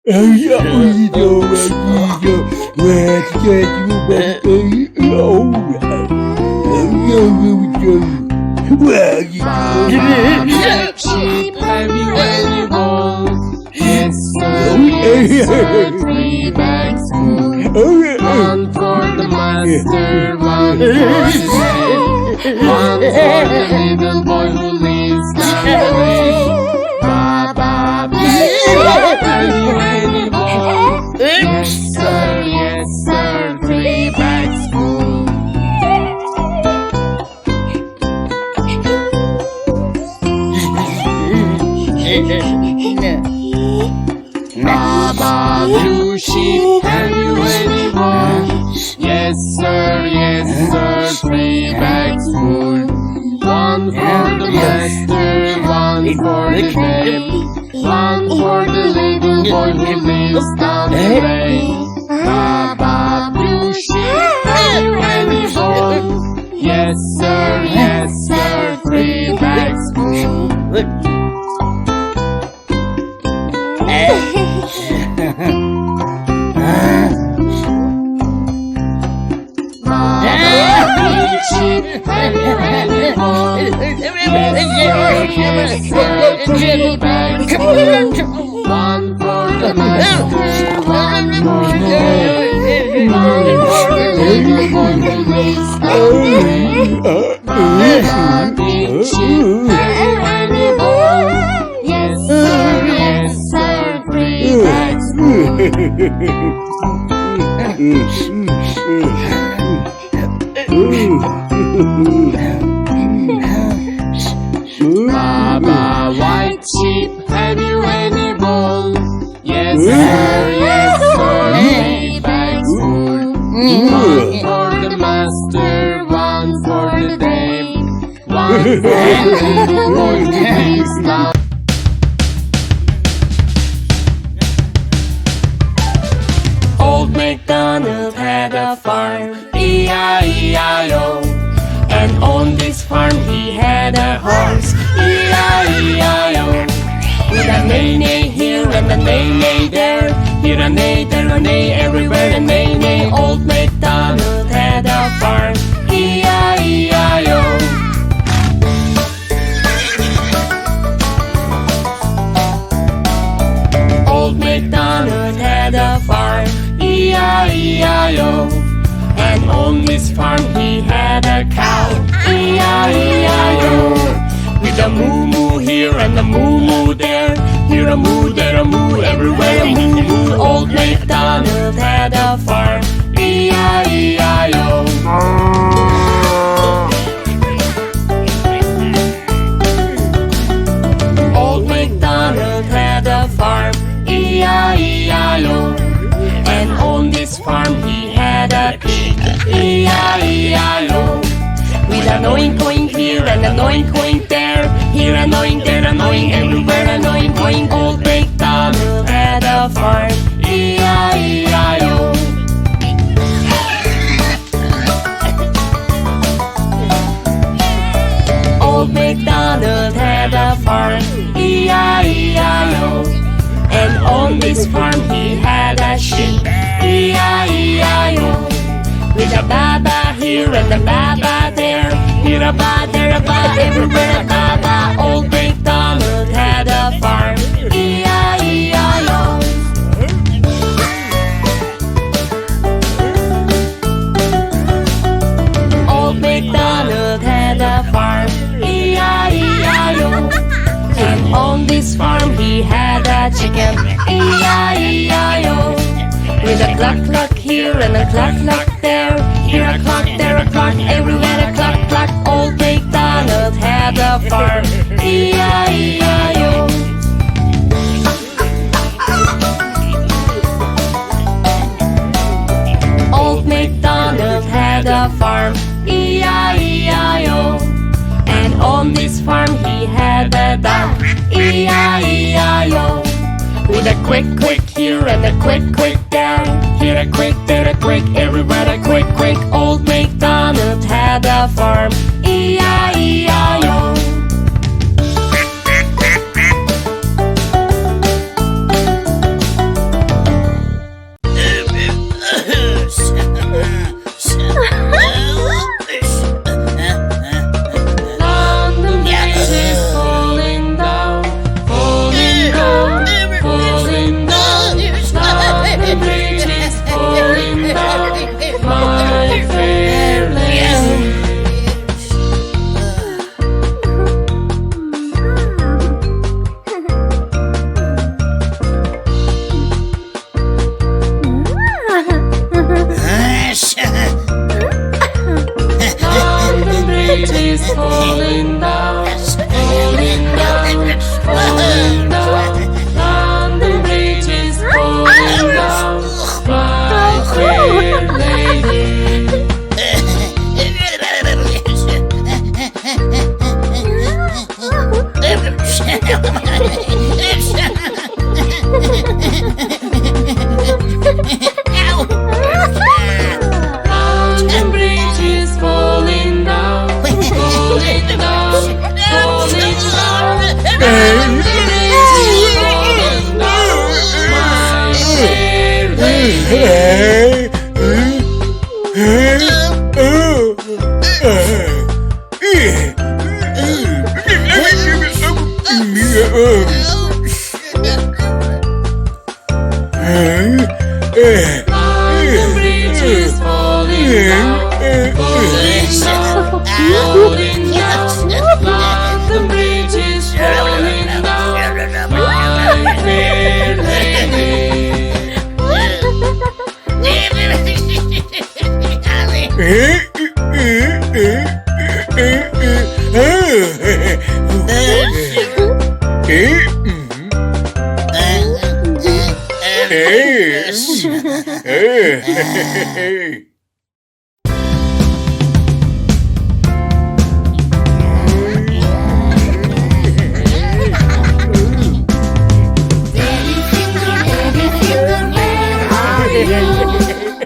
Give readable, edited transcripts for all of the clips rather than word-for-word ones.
Sheep, have you any balls? Yes sir, yes sir, 3 bags full. One for the master, one for the slave, one for the little boy who lives down the lane. Baba, have you any balls? Yes sir, 3 bags full. Baba, blue sheep, have you any wool? Yes sir, 3 bags full. One for the master, one for the babe, one for the little boy who lives down the lane. Baba, blue sheep, have you any wool? Yes sir, 3 bags full. Sheep, have you any wool? Yes sir, 3 bags full. One for the master, one for the babe, one for the little boy who lives down the lane. Baba, pink sheep, have you any wool? Yes sir, 3 bags full. Baba, white sheep, have you any wool? Yes sir, 3 bags full. One for the master, one for the babe, one for the little boy who lives down. Old MacDonald had a farm, E-I-E-I-O. And on this farm he had a horse, E-I-E-I-O. With a neigh-neigh here and a neigh-neigh there, here a neigh, there a neigh, everywhere a neigh-neigh. Old MacDonald had a farm, E-I-E-I-O. Old MacDonald had a farm, E-I-E-I-O. And on this farm he had a cow, E-I-E-I-O. With a moo-moo here and a moo-moo there, here a moo, there a moo, everywhere a moo-moo. Old MacDonald had a farm, E-I-E-I-O. Old MacDonald had a farm, E-I-E-I-O. And on this farm he had a pig, E-I-E-I-O. With an oink-oink here and an oink-oink there, here an oink, there an oink, everywhere an oink-oink. Old MacDonald had a farm, E-I-E-I-O. Old MacDonald had a farm, E-I-E-I-O. And on this farm he had a sheep, E-I-E-I-O. With a ba-ba here and a ba-ba there, here a ba, there a ba, everywhere a ba-ba. Old MacDonald had a farm, E-I-E-I-O. Old MacDonald had a farm, E-I-E-I-O. And on this farm he had a chicken, E-I-E-I-O. With a cluck-cluck here and a cluck-cluck there, here a cluck, there a cluck, everywhere a cluck-cluck. Old MacDonald had a farm, E-I-E-I-O. Old MacDonald had a farm, E-I-E-I-O. And on this farm he had a dog, E-I-E-I-O. With a quick, quick here and a quick, quick there, here a quick, there a quick, everywhere a quick, quick. Old MacDonald had a farm, E-I-E-I-O. falling down, falling down, falling down. London Bridge is falling down, my fair lady. London Bridge is falling down, falling down, falling down. London Bridge is falling down, my fair lady. London Bridge is falling down, falling down, falling down. London Bridge is falling down, my fair lady.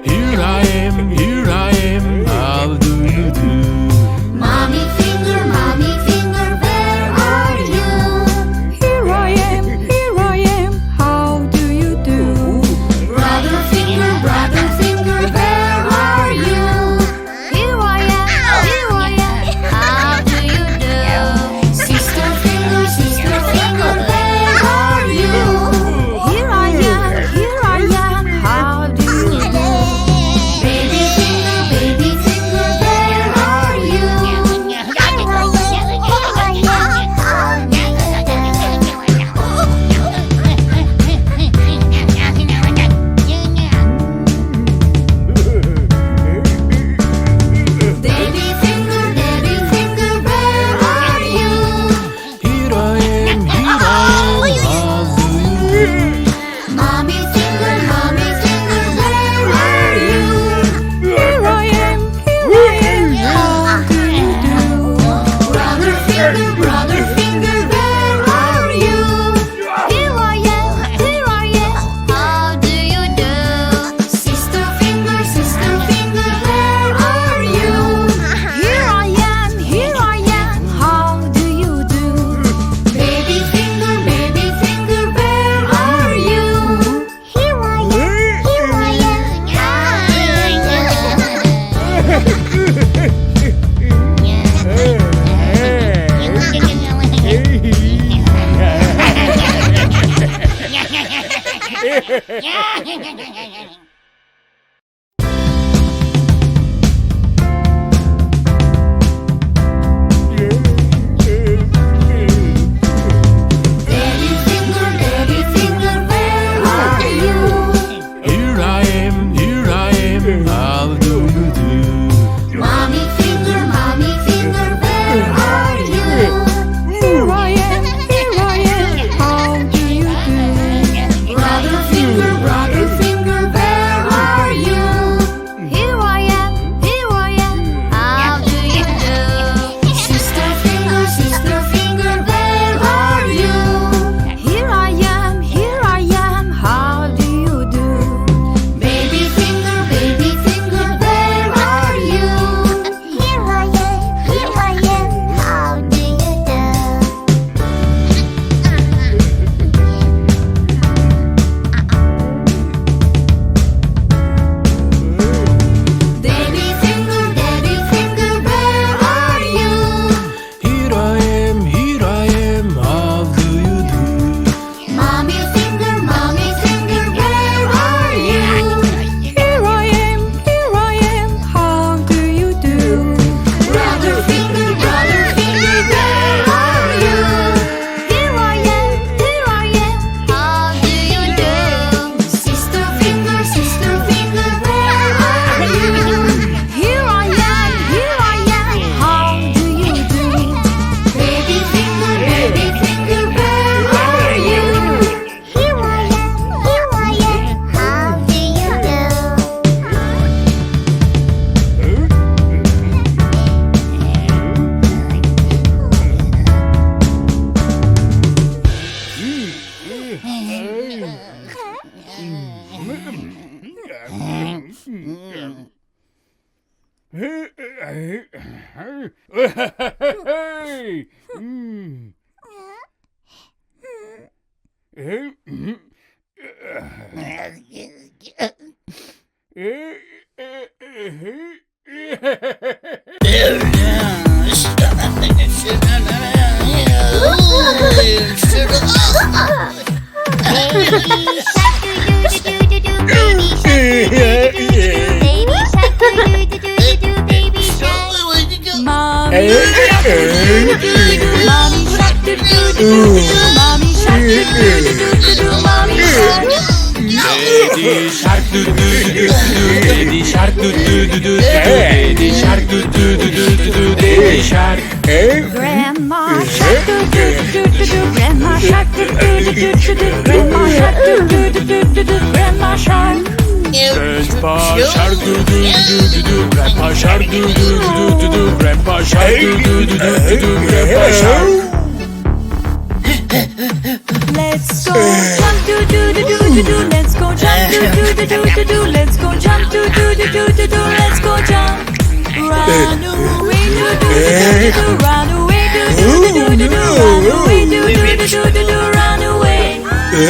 Here I am, how do you do? Mommy finger, where are you? Here I am, how do you do? Brother finger, where are you? Here I am, how do you do? Sister finger, where are you? Here I am, how do you do? Baby finger, where are you? Daddy finger, where are you? Here I am, how do you do? Mommy finger, where are you? Here I am, how do you do? Brother finger, where are you? Here I am, how do you do? Sister finger, where are you? Here I am, how do you do? Baby finger, where are you? Here I Daddy finger, where are you? Here I am, how do you do? Mommy finger, where are you? Here I am, how do you do? Brother finger, Grandma shark do do do do do. Grandma shark do do do do do. Grandma shark do do do do do. Grandma shark. Grandpa shark do do do do do. Grandpa shark do do do do do. Grandpa shark do do do do do. Grandpa shark. Let's go jump do do do do do do. Let's go jump do do do do do do. Let's go jump do do do do do do. Let's go jump. Run away do do do do do. Run away do do do do do. Run away do do do do do do. Run away. Run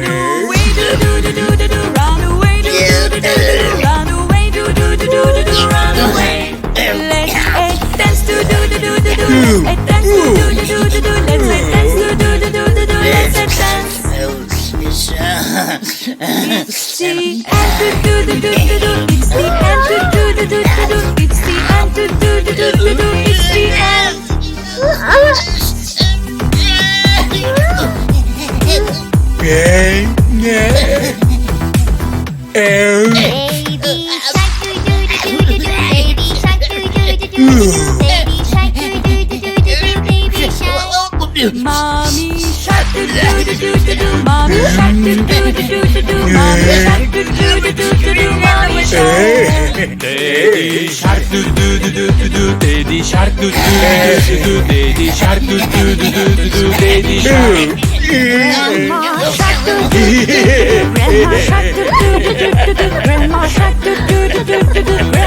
away do do do do do do. Run away do do do do do. Run away do do do do do. Run away. Let's dance do do do do do do. Let's dance do do do do do. Let's dance do do do do do do. Let's dance. It's the end do do do do do do. It's the end do do do do do do. It's the end do do do do do do. It's the end. Baby shark do do do do do do. Baby shark do do do do do. Baby shark do do do do do. Baby shark. Mommy shark do do do do do do. Mommy shark do do do do do do. Mommy shark do do do do do do. Mommy shark. Daddy shark do do do do do do. Daddy shark do do do do do. Daddy shark do do do do do. Daddy shark. Grandma shark do do do do do. Grandma shark do do do do do. Grandma shark do do do do do.